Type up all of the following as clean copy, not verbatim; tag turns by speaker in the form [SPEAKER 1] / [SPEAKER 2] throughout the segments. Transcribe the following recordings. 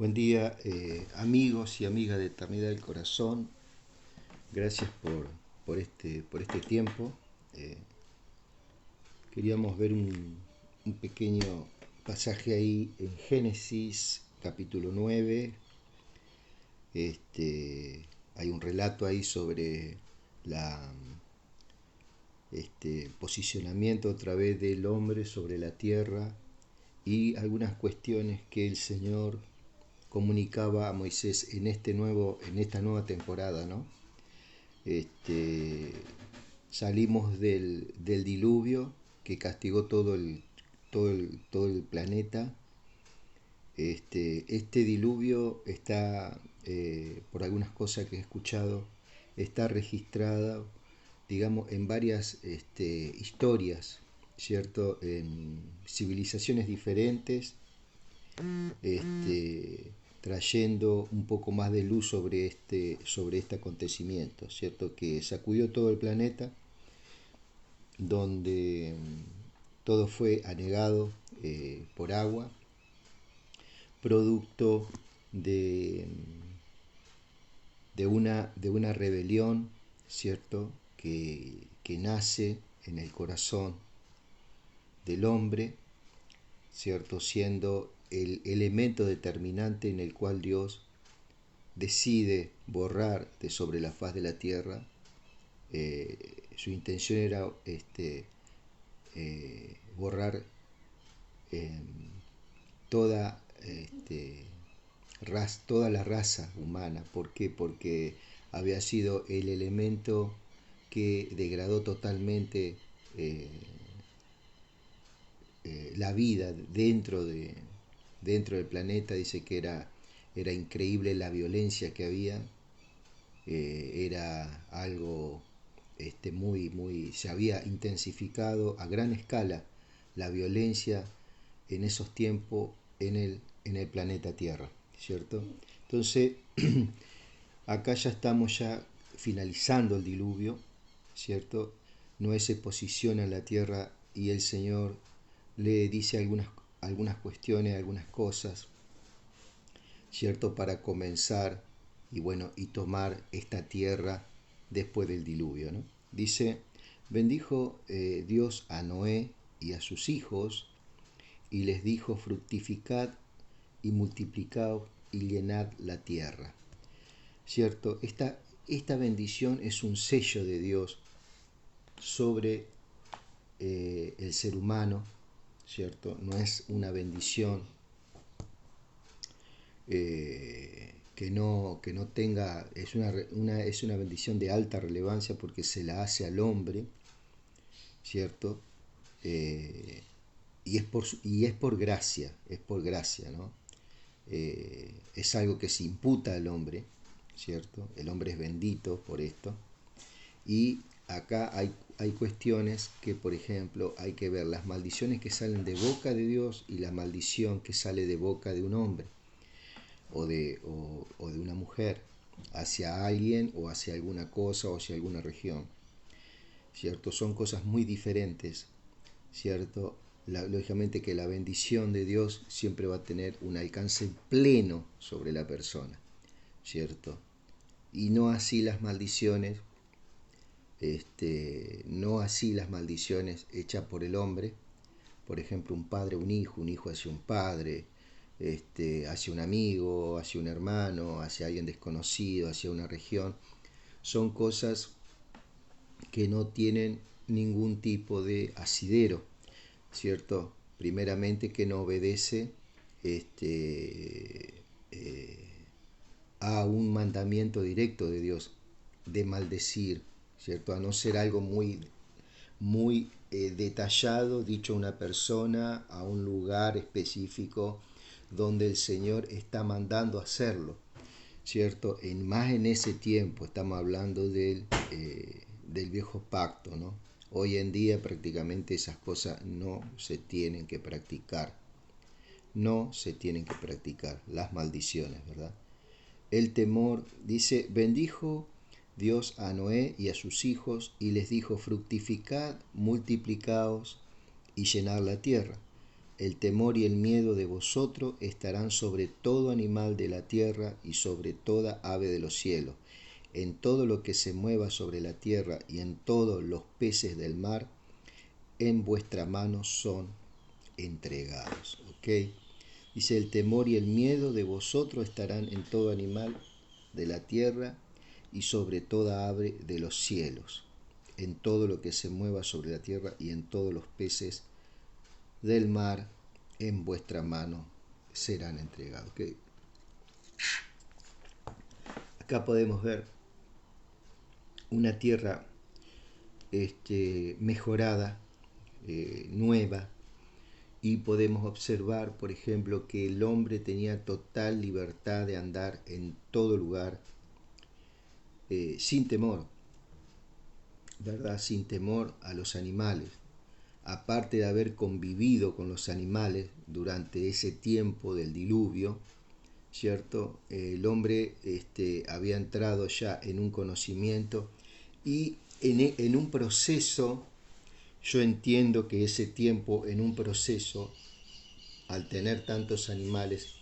[SPEAKER 1] Buen día, amigos y amigas de Eternidad del Corazón. Gracias por este tiempo. Eh, Queríamos ver un pequeño pasaje ahí en Génesis capítulo 9. Hay un relato ahí sobre la posicionamiento otra vez del hombre sobre la tierra y algunas cuestiones que el Señor comunicaba a Moisés en esta nueva temporada, ¿no? Este, Salimos del diluvio que castigó todo el planeta. Este diluvio está, por algunas cosas que he escuchado, está registrada, digamos, en varias historias, ¿cierto? En civilizaciones diferentes, trayendo un poco más de luz sobre este acontecimiento, ¿cierto? Que sacudió todo el planeta, donde todo fue anegado por agua, producto de, de una rebelión, ¿cierto? Que nace en el corazón del hombre, ¿cierto? Siendo el elemento determinante en el cual Dios decide borrar de sobre la faz de la tierra. Su intención era borrar eh, toda, toda la raza humana. ¿Por qué? Porque había sido el elemento que degradó totalmente la vida dentro del planeta. Dice que era increíble la violencia que había. Era algo se había intensificado a gran escala la violencia en esos tiempos en el planeta Tierra, ¿cierto? Entonces, acá ya estamos finalizando el diluvio, ¿cierto? Noé se posiciona en la tierra y el Señor le dice algunas cuestiones, algunas cosas, ¿cierto? Para comenzar y tomar esta tierra después del diluvio, ¿no? Dice, bendijo Dios a Noé y a sus hijos y les dijo, fructificad y multiplicaos y llenad la tierra, ¿cierto? Esta bendición es un sello de Dios sobre el ser humano, ¿cierto? No es una bendición que no tenga, es una bendición de alta relevancia porque se la hace al hombre, ¿cierto? Y es por gracia, ¿no? Es algo que se imputa al hombre, ¿cierto? El hombre es bendito por esto. Y acá hay cuestiones que, por ejemplo, hay que ver las maldiciones que salen de boca de Dios y la maldición que sale de boca de un hombre o de una mujer hacia alguien o hacia alguna cosa o hacia alguna región, ¿cierto? Son cosas muy diferentes, ¿cierto? Lógicamente que la bendición de Dios siempre va a tener un alcance pleno sobre la persona, ¿cierto? Y no así las maldiciones, no así las maldiciones hechas por el hombre. Por ejemplo, un padre, un hijo hacia un padre, hacia un amigo, hacia un hermano, hacia alguien desconocido, hacia una región. Son cosas que no tienen ningún tipo de asidero, ¿cierto? Primeramente que no obedece a un mandamiento directo de Dios de maldecir, ¿cierto? A no ser algo muy detallado, dicho a una persona, a un lugar específico donde el Señor está mandando hacerlo, ¿cierto? Más en ese tiempo, estamos hablando del viejo pacto, ¿no? Hoy en día prácticamente esas cosas no se tienen que practicar, no se tienen que practicar, las maldiciones, ¿verdad? El temor, dice, bendijo Dios a Noé y a sus hijos y les dijo, fructificad, multiplicaos y llenad la tierra. el temor y el miedo de vosotros estarán sobre todo animal de la tierra y sobre toda ave de los cielos, en todo lo que se mueva sobre la tierra y en todos los peces del mar, en vuestra mano son entregados. ¿Ok? Dice, el temor y el miedo de vosotros estarán en todo animal de la tierra y sobre toda ave de los cielos, en todo lo que se mueva sobre la tierra y en todos los peces del mar, en vuestra mano serán entregados. ¿Okay? Acá podemos ver una tierra mejorada, nueva, y podemos observar, por ejemplo, que el hombre tenía total libertad de andar en todo lugar, sin temor, ¿verdad? Sin temor a los animales. Aparte de haber convivido con los animales durante ese tiempo del diluvio, ¿cierto? El hombre había entrado ya en un conocimiento y en un proceso. Yo entiendo que ese tiempo, en un proceso, al tener tantos animales,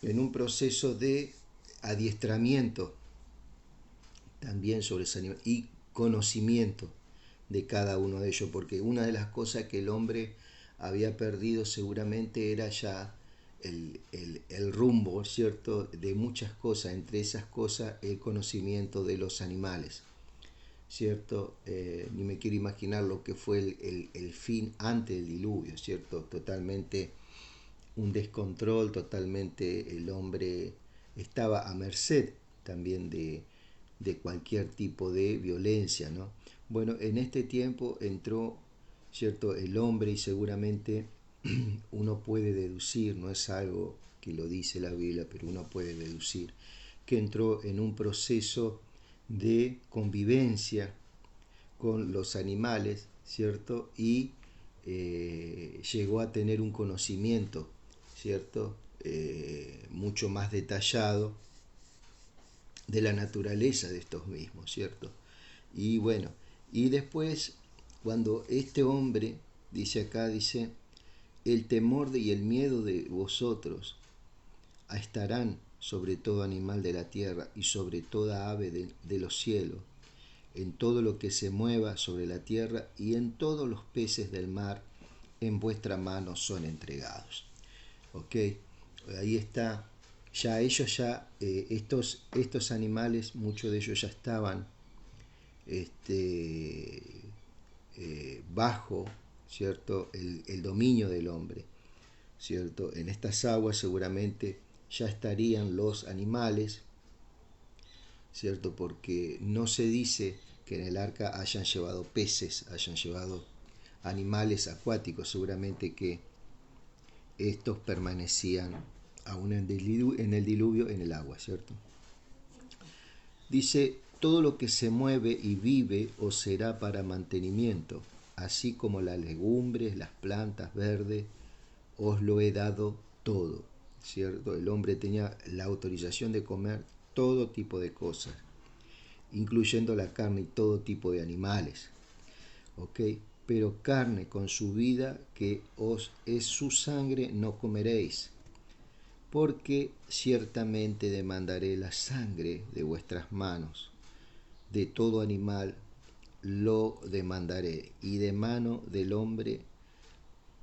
[SPEAKER 1] en un proceso de adiestramiento también sobre ese animal y conocimiento de cada uno de ellos, porque una de las cosas que el hombre había perdido seguramente era ya el rumbo, ¿cierto?, de muchas cosas, entre esas cosas el conocimiento de los animales, ¿cierto? Ni me quiero imaginar lo que fue el fin antes del diluvio, ¿cierto? Totalmente un descontrol, totalmente el hombre estaba a merced también de cualquier tipo de violencia, ¿no? Bueno, en este tiempo entró, ¿cierto?, el hombre, y seguramente uno puede deducir, no es algo que lo dice la Biblia, pero uno puede deducir que entró en un proceso de convivencia con los animales, ¿cierto? Y llegó a tener un conocimiento, ¿cierto? Mucho más detallado de la naturaleza de estos mismos, ¿cierto? Y bueno, y después, cuando este hombre, dice acá, dice, el temor y el miedo de vosotros estarán sobre todo animal de la tierra y sobre toda ave de los cielos, en todo lo que se mueva sobre la tierra y en todos los peces del mar, en vuestra mano son entregados. ¿Ok? Ahí está. Ya ellos estos animales, muchos de ellos ya estaban bajo, ¿cierto?, el dominio del hombre, ¿cierto? En estas aguas seguramente ya estarían los animales, ¿cierto? Porque no se dice que en el arca hayan llevado peces, hayan llevado animales acuáticos, seguramente que estos permanecían aún en el diluvio en el agua, ¿cierto? Dice, todo lo que se mueve y vive os será para mantenimiento, así como las legumbres, las plantas verdes, os lo he dado todo, ¿cierto? El hombre tenía la autorización de comer todo tipo de cosas, incluyendo la carne y todo tipo de animales, ¿ok? Pero carne con su vida, que os es su sangre, no comeréis, porque ciertamente demandaré la sangre de vuestras manos, de todo animal lo demandaré, y de mano del hombre,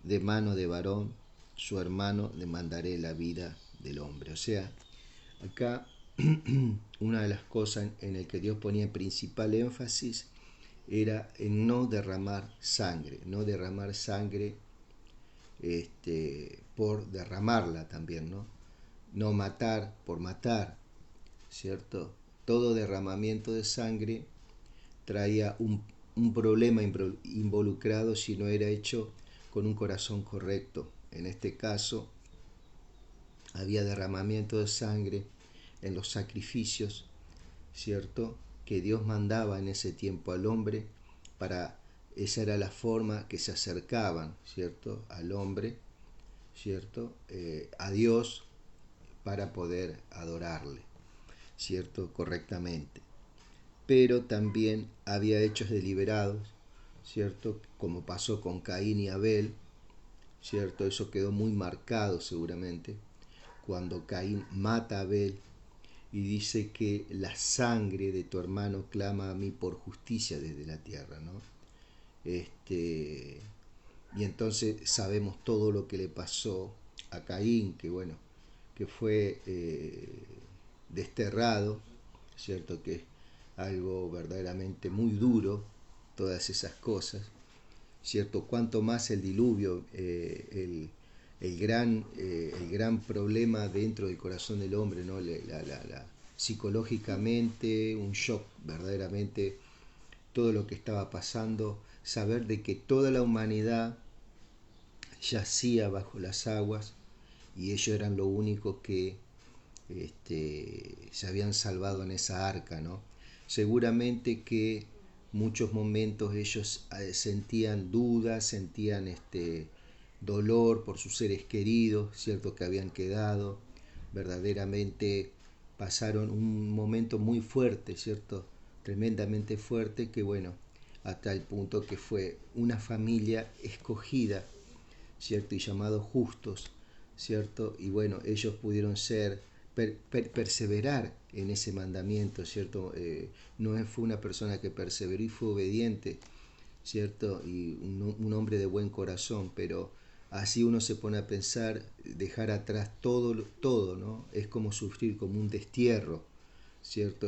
[SPEAKER 1] de mano de varón, su hermano, demandaré la vida del hombre. O sea, acá una de las cosas en el que Dios ponía principal énfasis era en no derramar sangre, por derramarla también, ¿no? No matar por matar, ¿cierto? Todo derramamiento de sangre traía un problema involucrado si no era hecho con un corazón correcto. En este caso, había derramamiento de sangre en los sacrificios, ¿cierto?, que Dios mandaba en ese tiempo al hombre, esa era la forma que se acercaban, ¿cierto?, al hombre, ¿cierto?, a Dios, para poder adorarle, ¿cierto?, correctamente. Pero también había hechos deliberados, ¿cierto?, como pasó con Caín y Abel, ¿cierto? Eso quedó muy marcado seguramente cuando Caín mata a Abel y dice que la sangre de tu hermano clama a mí por justicia desde la tierra, ¿no? Y entonces sabemos todo lo que le pasó a Caín, que bueno, que fue desterrado, ¿cierto? Que es algo verdaderamente muy duro, todas esas cosas, ¿cierto? Cuanto más el diluvio, el gran problema dentro del corazón del hombre, ¿no? Psicológicamente, un shock verdaderamente, todo lo que estaba pasando, saber de que toda la humanidad yacía bajo las aguas y ellos eran los únicos que se habían salvado en esa arca, ¿no? Seguramente que muchos momentos ellos sentían dudas, sentían dolor por sus seres queridos, cierto, que habían quedado, verdaderamente pasaron un momento muy fuerte, cierto, tremendamente fuerte, que bueno, hasta el punto que fue una familia escogida, cierto, y llamados justos, cierto, y bueno, ellos pudieron ser perseverar en ese mandamiento, ¿cierto? Noé fue una persona que perseveró y fue obediente, ¿cierto? Y un hombre de buen corazón, pero así uno se pone a pensar, dejar atrás todo, ¿no? Es como sufrir como un destierro, ¿cierto?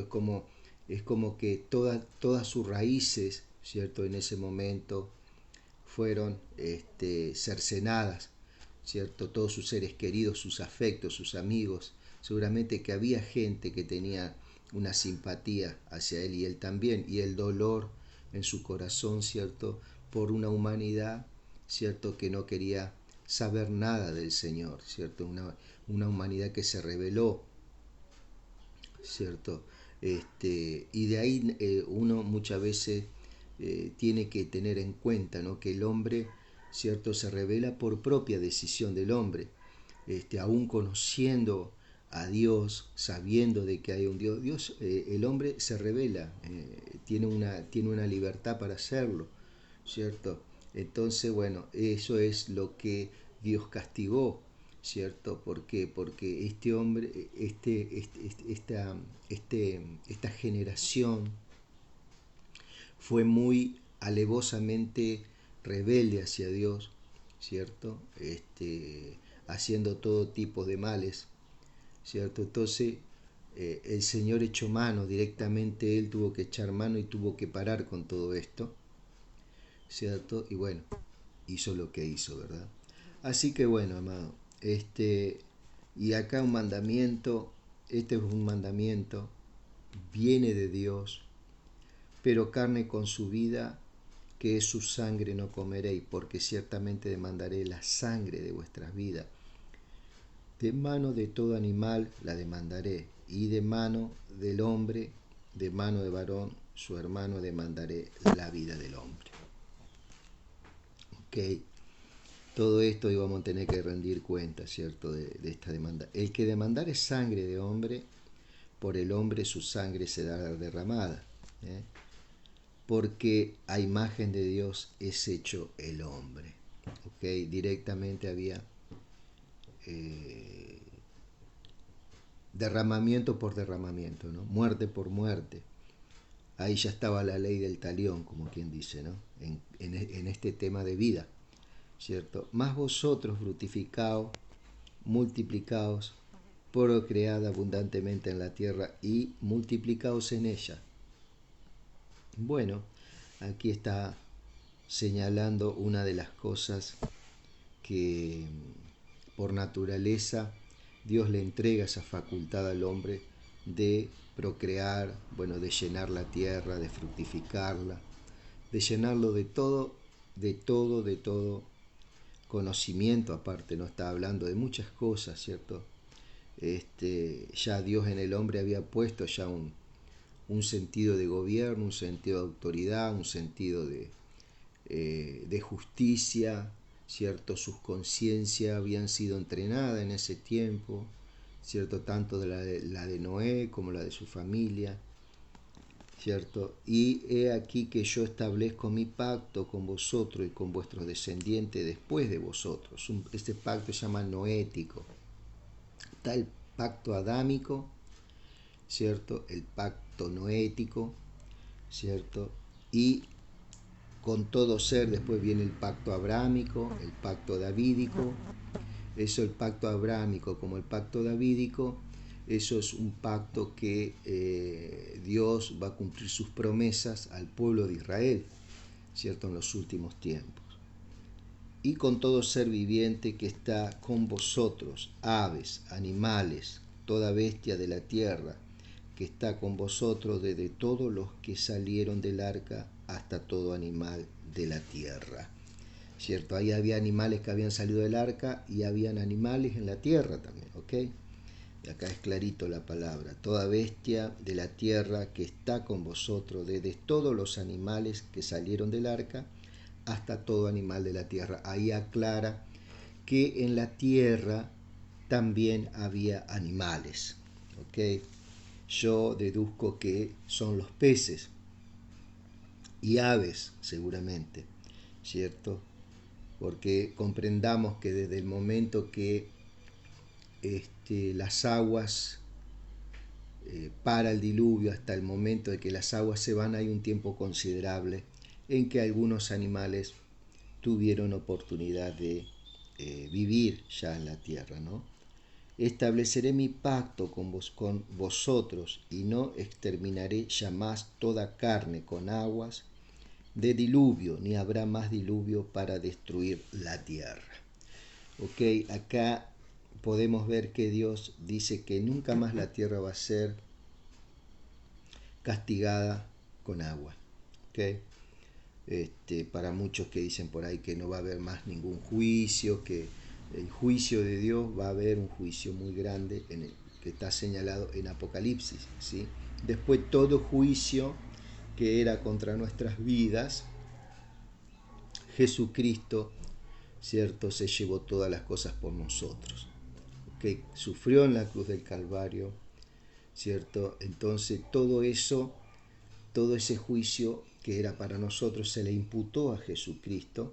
[SPEAKER 1] Es como que todas sus raíces, ¿cierto? En ese momento fueron cercenadas, ¿cierto? Todos sus seres queridos, sus afectos, sus amigos. Seguramente que había gente que tenía una simpatía hacia él y él también, y el dolor en su corazón, ¿cierto? Por una humanidad, ¿cierto? Que no quería saber nada del Señor, ¿cierto? Una humanidad que se rebeló, ¿cierto? Y de ahí uno muchas veces tiene que tener en cuenta, ¿no? Que el hombre, ¿cierto? Se revela por propia decisión del hombre, aún conociendo a Dios, sabiendo de que hay un Dios, el hombre se revela, tiene una libertad para hacerlo, ¿cierto? Entonces, bueno, eso es lo que Dios castigó, ¿cierto? ¿Por qué? Porque este hombre, esta generación fue muy alevosamente rebelde hacia Dios, ¿cierto? Haciendo todo tipo de males, ¿cierto? Entonces, el Señor echó mano directamente, Él tuvo que echar mano y tuvo que parar con todo esto, ¿cierto? Y bueno, hizo lo que hizo, ¿verdad? Así que bueno, amado, y acá un mandamiento, este es un mandamiento, viene de Dios, pero carne con su vida, que es su sangre, no comeréis, porque ciertamente demandaré la sangre de vuestras vidas. De mano de todo animal la demandaré, y de mano del hombre, de mano de varón, su hermano, demandaré la vida del hombre. Ok, todo esto íbamos a tener que rendir cuenta, ¿cierto?, de esta demanda. El que demandare sangre de hombre, por el hombre su sangre será derramada, ¿eh? Porque a imagen de Dios es hecho el hombre. ¿Ok? Directamente había derramamiento por derramamiento, ¿no? Muerte por muerte. Ahí ya estaba la ley del talión, como quien dice, ¿no? En este tema de vida, ¿cierto? Más vosotros fructificaos, multiplicaos, procread abundantemente en la tierra y multiplicaos en ella. Bueno, aquí está señalando una de las cosas que por naturaleza Dios le entrega esa facultad al hombre de procrear, bueno, de llenar la tierra, de fructificarla, de llenarlo de todo conocimiento. Aparte, no está hablando de muchas cosas, ¿cierto? Ya Dios en el hombre había puesto ya un sentido de gobierno, un sentido de autoridad, un sentido de justicia, ¿cierto? Sus conciencias habían sido entrenadas en ese tiempo, ¿cierto? Tanto de la de Noé como la de su familia. ¿cierto? Y he aquí que yo establezco mi pacto con vosotros y con vuestros descendientes después de vosotros. Este pacto se llama noético. Está el pacto adámico, ¿cierto? El pacto noético, ¿cierto? Y con todo ser después viene el pacto abrámico, el pacto davídico. Eso, el pacto abrámico como el pacto davídico, eso es un pacto que Dios va a cumplir sus promesas al pueblo de Israel, ¿cierto? En los últimos tiempos. Y con todo ser viviente que está con vosotros, aves, animales, toda bestia de la tierra, que está con vosotros desde todos los que salieron del arca hasta todo animal de la tierra. ¿Cierto? Ahí había animales que habían salido del arca y habían animales en la tierra también, ¿ok? Y acá es clarito la palabra. Toda bestia de la tierra que está con vosotros, desde todos los animales que salieron del arca hasta todo animal de la tierra. Ahí aclara que en la tierra también había animales, ¿ok? Yo deduzco que son los peces y aves seguramente, ¿cierto? Porque comprendamos que desde el momento que las aguas para el diluvio hasta el momento de que las aguas se van hay un tiempo considerable en que algunos animales tuvieron oportunidad de vivir ya en la tierra, ¿no? Estableceré mi pacto con vosotros y no exterminaré jamás toda carne con aguas de diluvio, ni habrá más diluvio para destruir la tierra. Ok, acá podemos ver que Dios dice que nunca más la tierra va a ser castigada con agua. ¿Okay? Para muchos que dicen por ahí que no va a haber más ningún juicio, que el juicio de Dios va a haber un juicio muy grande que está señalado en Apocalipsis. ¿Sí? Después todo juicio que era contra nuestras vidas, Jesucristo, ¿cierto? Se llevó todas las cosas por nosotros. Que sufrió en la cruz del Calvario, ¿cierto? Entonces todo eso, todo ese juicio que era para nosotros se le imputó a Jesucristo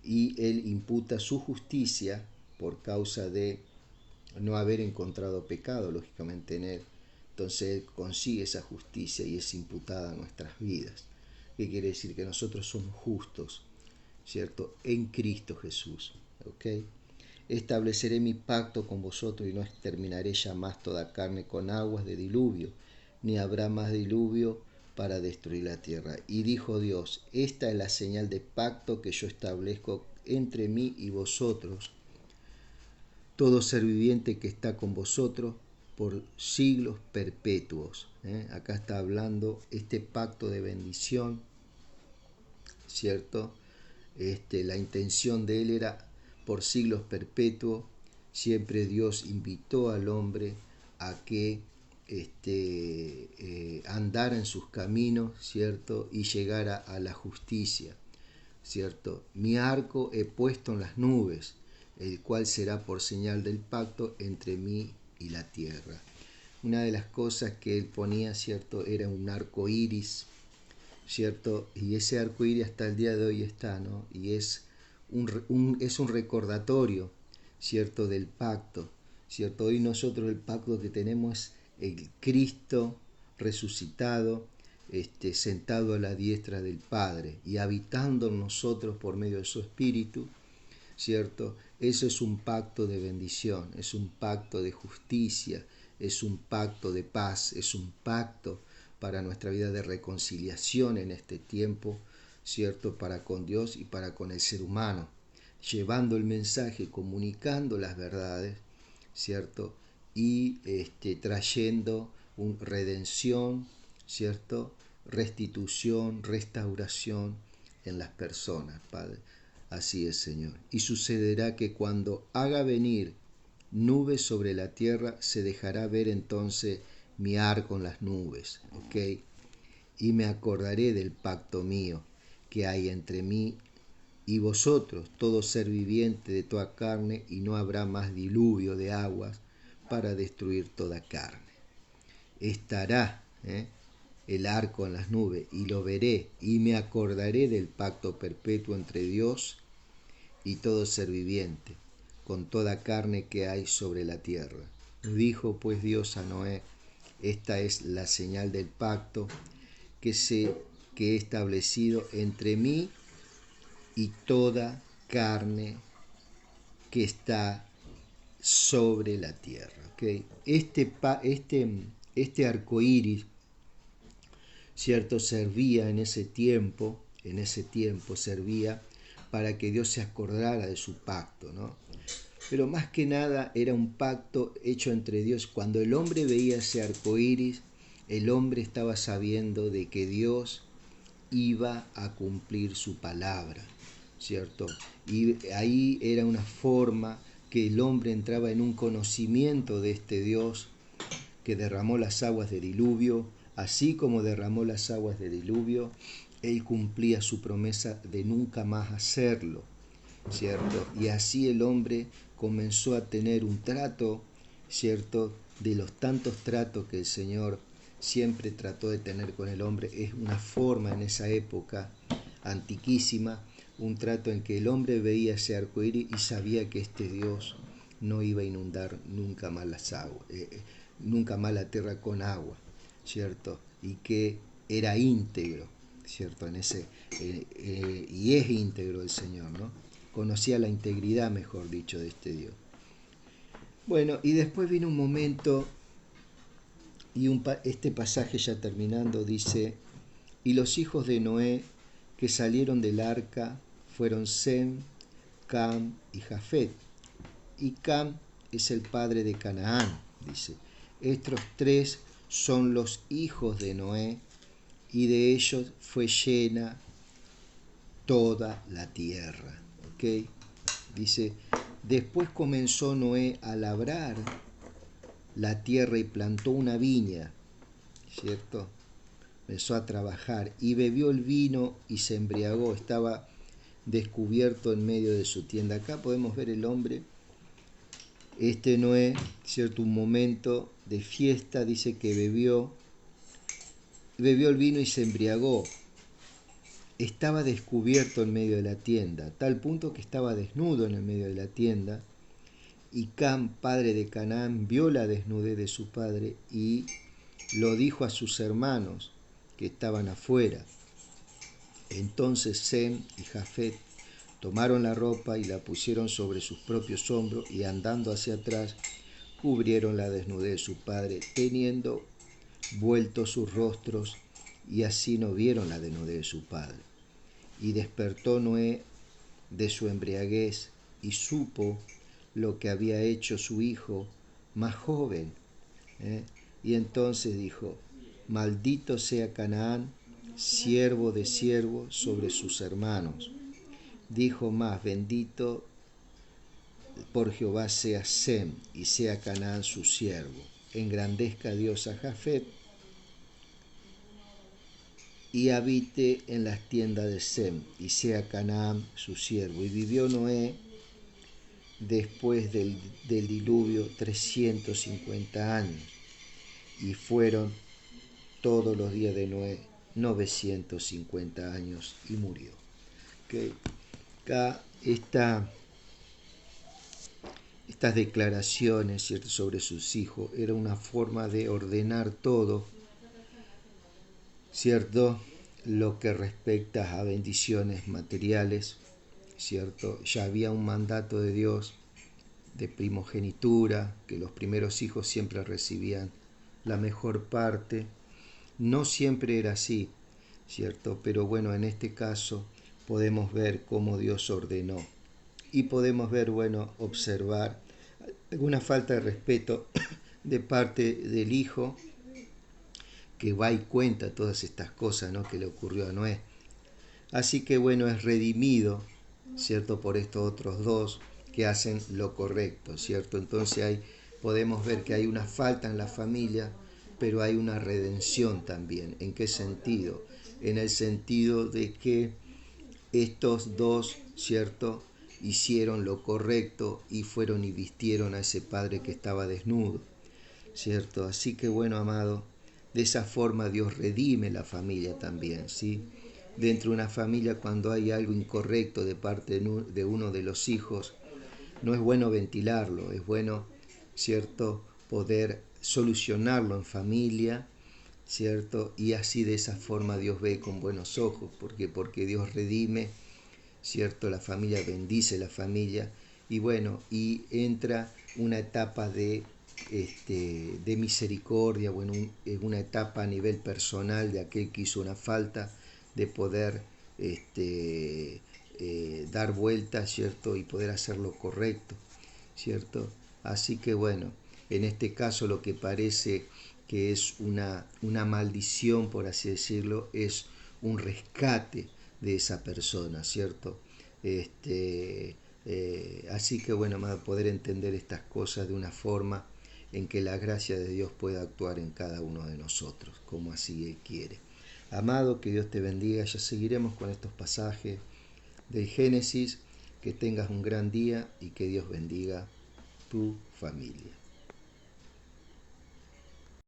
[SPEAKER 1] y Él imputa su justicia por causa de no haber encontrado pecado, lógicamente, en Él. Entonces Él consigue esa justicia y es imputada a nuestras vidas. ¿Qué quiere decir? Que nosotros somos justos, ¿cierto? En Cristo Jesús, ¿ok? Estableceré mi pacto con vosotros y no exterminaré jamás toda carne con aguas de diluvio, ni habrá más diluvio para destruir la tierra. Y dijo Dios, esta es la señal de pacto que yo establezco entre mí y vosotros, todo ser viviente que está con vosotros por siglos perpetuos. Acá está hablando este pacto de bendición, ¿cierto? La intención de él era por siglos perpetuos. Siempre Dios invitó al hombre a que andara en sus caminos, ¿cierto? Y llegara a la justicia, ¿cierto? Mi arco he puesto en las nubes, el cual será por señal del pacto entre mí y la tierra. Una de las cosas que él ponía, ¿cierto? Era un arco iris, ¿cierto? Y ese arco iris hasta el día de hoy está, ¿no? Y es un recordatorio, ¿cierto? Del pacto, ¿cierto? Hoy nosotros el pacto que tenemos es el Cristo resucitado, sentado a la diestra del Padre y habitando en nosotros por medio de su Espíritu, ¿cierto? Eso es un pacto de bendición, es un pacto de justicia, es un pacto de paz, es un pacto para nuestra vida de reconciliación en este tiempo, ¿cierto? Para con Dios y para con el ser humano, llevando el mensaje, comunicando las verdades, ¿cierto? Y trayendo redención, ¿cierto? Restitución, restauración en las personas, Padre. Así es, Señor. Y sucederá que cuando haga venir nubes sobre la tierra, se dejará ver entonces mi arco en las nubes, ¿ok? Y me acordaré del pacto mío que hay entre mí y vosotros, todo ser viviente de toda carne, y no habrá más diluvio de aguas para destruir toda carne. Estará, el arco en las nubes, y lo veré, y me acordaré del pacto perpetuo entre Dios y todo ser viviente, con toda carne que hay sobre la tierra. Dijo pues Dios a Noé: esta es la señal del pacto que he establecido entre mí y toda carne que está sobre la tierra. ¿Okay? Este arco iris, ¿cierto? Servía en ese tiempo servía para que Dios se acordara de su pacto, ¿no? Pero más que nada era un pacto hecho entre Dios. Cuando el hombre veía ese arco iris, el hombre estaba sabiendo de que Dios iba a cumplir su palabra, ¿cierto? Y ahí era una forma que el hombre entraba en un conocimiento de este Dios que derramó las aguas del diluvio. Así como derramó las aguas del diluvio, él cumplía su promesa de nunca más hacerlo, ¿cierto? Y así el hombre comenzó a tener un trato, ¿cierto? De los tantos tratos que el Señor siempre trató de tener con el hombre. Es una forma en esa época antiquísima, un trato en que el hombre veía ese arco iris y sabía que este Dios no iba a inundar nunca más las aguas, nunca más la tierra con agua, ¿cierto? Y que era íntegro, ¿cierto? Y es íntegro el Señor, ¿no? Conocía la integridad, mejor dicho, de este Dios. Bueno, y después vino un momento, y este pasaje ya terminando dice: y los hijos de Noé que salieron del arca fueron Sem, Cam y Jafet. Y Cam es el padre de Canaán, dice. Estos tres son los hijos de Noé, y de ellos fue llena toda la tierra. ¿Okay? Dice: después comenzó Noé a labrar la tierra y plantó una viña, ¿cierto? Empezó a trabajar y bebió el vino y se embriagó. Estaba descubierto en medio de su tienda. Acá podemos ver el hombre, Noé, ¿cierto? Un momento de fiesta, dice que bebió el vino y se embriagó. Estaba descubierto en medio de la tienda, tal punto que estaba desnudo en el medio de la tienda. Y Cam, padre de Canaán, vio la desnudez de su padre y lo dijo a sus hermanos que estaban afuera. Entonces Sem y Jafet tomaron la ropa y la pusieron sobre sus propios hombros, y andando hacia atrás cubrieron la desnudez de su padre, teniendo vueltos sus rostros, y así no vieron la desnudez de su padre. Y despertó Noé de su embriaguez y supo lo que había hecho su hijo más joven. Y entonces dijo: maldito sea Canaán, siervo de siervo sobre sus hermanos. Dijo más: bendito por Jehová sea Sem, y sea Canaán su siervo. Engrandezca Dios a Jafet, y habite en las tiendas de Sem, y sea Canaán su siervo. Y vivió Noé después del diluvio 350 años, y fueron todos los días de Noé 950 años, y murió. ¿Okay? Acá estas declaraciones, ¿cierto?, sobre sus hijos era una forma de ordenar todo, ¿cierto?, lo que respecta a bendiciones materiales, ¿cierto? Ya había un mandato de Dios de primogenitura, que los primeros hijos siempre recibían la mejor parte. No siempre era así, ¿cierto? Pero bueno, en este caso podemos ver cómo Dios ordenó. Y podemos ver, bueno, observar alguna falta de respeto de parte del hijo, que va y cuenta todas estas cosas, ¿no?, que le ocurrió a Noé. Así que bueno, es redimido, ¿cierto?, por estos otros dos que hacen lo correcto, ¿cierto? Entonces podemos ver que hay una falta en la familia, pero hay una redención también. ¿En qué sentido? En el sentido de que estos dos, ¿cierto?, hicieron lo correcto y fueron y vistieron a ese padre que estaba desnudo, ¿cierto? Así que bueno, amado, De esa forma Dios redime la familia también, ¿sí? Dentro de una familia, cuando hay algo incorrecto de parte de uno de los hijos, no es bueno ventilarlo, es bueno, ¿cierto?, poder solucionarlo en familia, ¿cierto? Y así de esa forma Dios ve con buenos ojos, porque Dios redime, ¿cierto? La familia bendice la familia y bueno, y entra una etapa de misericordia, bueno, una etapa a nivel personal de aquel que hizo una falta, de poder dar vuelta, ¿cierto? Y poder hacer lo correcto, ¿cierto? Así que bueno, en este caso lo que parece que es una maldición, por así decirlo, es un rescate de esa persona, ¿cierto? Así que bueno, vamos a poder entender estas cosas de una forma en que la gracia de Dios pueda actuar en cada uno de nosotros, como así Él quiere. Amado, que Dios te bendiga. Ya seguiremos con estos pasajes del Génesis. Que tengas un gran día y que Dios bendiga tu familia.